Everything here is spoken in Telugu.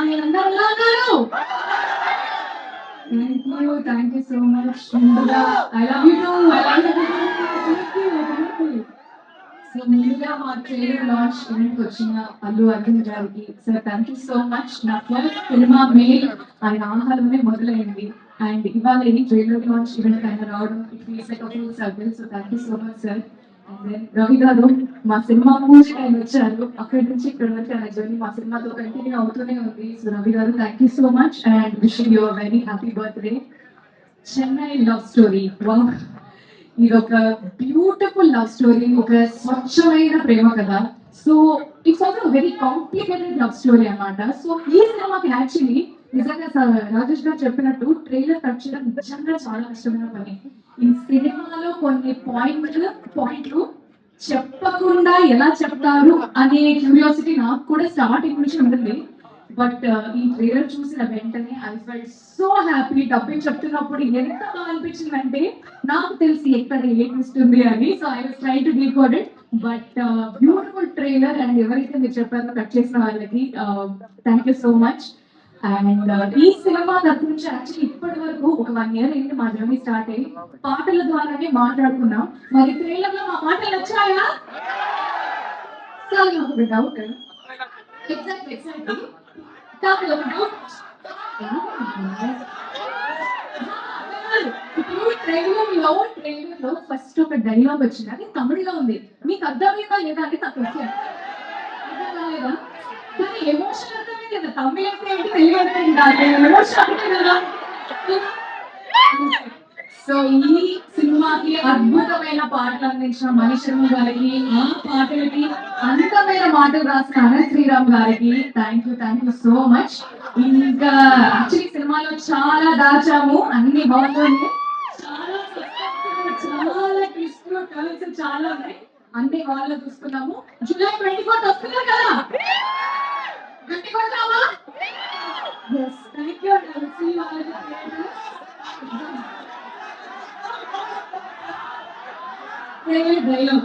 మీరందరూ ఎలా ఉన్నారు? Thank you so much. ముందుగా I love you too. I love you. So ముందుగా మా ట్రైలర్ లాంచ్ ఈవెంట్కి వచ్చిన అల్లు అర్జున్ గారికి sir thank you so much. నా ఫస్ట్ సినిమా మెయిల్ ఆయన ఆహారంలోనే మొదలైంది అండ్ ఇవాళ ఈ ట్రైలర్ లాంచ్ ఈవెంట్ ఆయన రావడం it feels like full circle. So thank you so much sir. And then Ravi garu మా సినిమా పూజకి ఆయన వచ్చారు. అక్కడి నుంచి ఇక్కడ వరకు ఆయన జర్నీ మా సినిమాతో కంటిన్యూ అవుతూనే ఉంది. సో రవి గారు thank you so much and wishing you very happy birthday. Chennai love story wow, ఇది ఒక బ్యూటిఫుల్ లవ్ స్టోరీ, ఒక స్వచ్ఛమైన ప్రేమ కథ. So it's also very complicated love story అన్నమాట. సో ఈ సినిమాకి యాక్చువల్లీ నిజంగా రాజేష్ గారు చెప్పినట్టు ట్రైలర్ కట్ చేయడం నిజంగా చాలా కష్టమైన పని. ఈ సినిమాలో కొన్ని పాయింట్లు చెప్పకుండా ఎలా చెప్తారు అనే క్యూరియాసిటీ నాకు కూడా స్టార్టింగ్ నుంచి ఉంటుంది. బట్ ఈ ట్రైలర్ చూసిన వెంటనే I felt so happy. Dubbing చెప్తున్నప్పుడు ఎంత బాగా అనిపించింది అంటే నాకు తెలిసి ఎక్కడ ఏ ట్విస్ట్ ఉంది అని. So I was try to decode it. But beautiful trailer and ఎవరైతే మీరు చెప్పారో కట్ చేసిన వాళ్ళకి thank you so much. And ఈ సినిమా తరపు నుంచి యాక్చువల్లీ ఇప్పటి వరకు ఒక 1 year అయింది మా జర్నీ స్టార్ట్ అయ్యి. పాటల ద్వారానే మాట్లాడుకున్నాం. మరి ట్రైలర్ లో మా మాటలు వచ్చాయా? సో నాకు ఒక డౌట్. ఎగ్జాక్ట్లీ కాదు ఒక డౌట్. ఇప్పుడు ట్రైలర్ లో ఫస్ట్ ఒక డైలాగ్ వచ్చింది, అది తమిళ్లో ఉంది. మీకు అర్థమైందా లేదా అని నాకు క్వశ్చన్. అర్థం కాలేదా? కానీ ఎమోషన్ అర్థమే కదా. తమిళ అంటే ఏంటి, తెలుగు అంటే ఏంటి, ఎమోషన్ అంటే కదా. సో ఈ సినిమాకి అద్భుతమైన పాటలు అందించిన మణిశర్మ గారికి, ఆ పాటలకి అందమైన మాటలు రాసిన అనంత్ శ్రీరామ్ గారికి థ్యాంక్ యూ సో మచ్. ఇంకా యాక్చువల్లీ సినిమాలో చాలా దాచాము, అన్ని బాగున్నాయి. చాలా suspense, చాలా ట్విస్ట్లు టర్న్స్ చాలా ఉన్నాయి. అన్ని వాళ్ళు చూసుకున్నాము. జూలై 24 వస్తున్నారు కదా, గట్టి కొడతామా? Yes thank you. డైలాగ్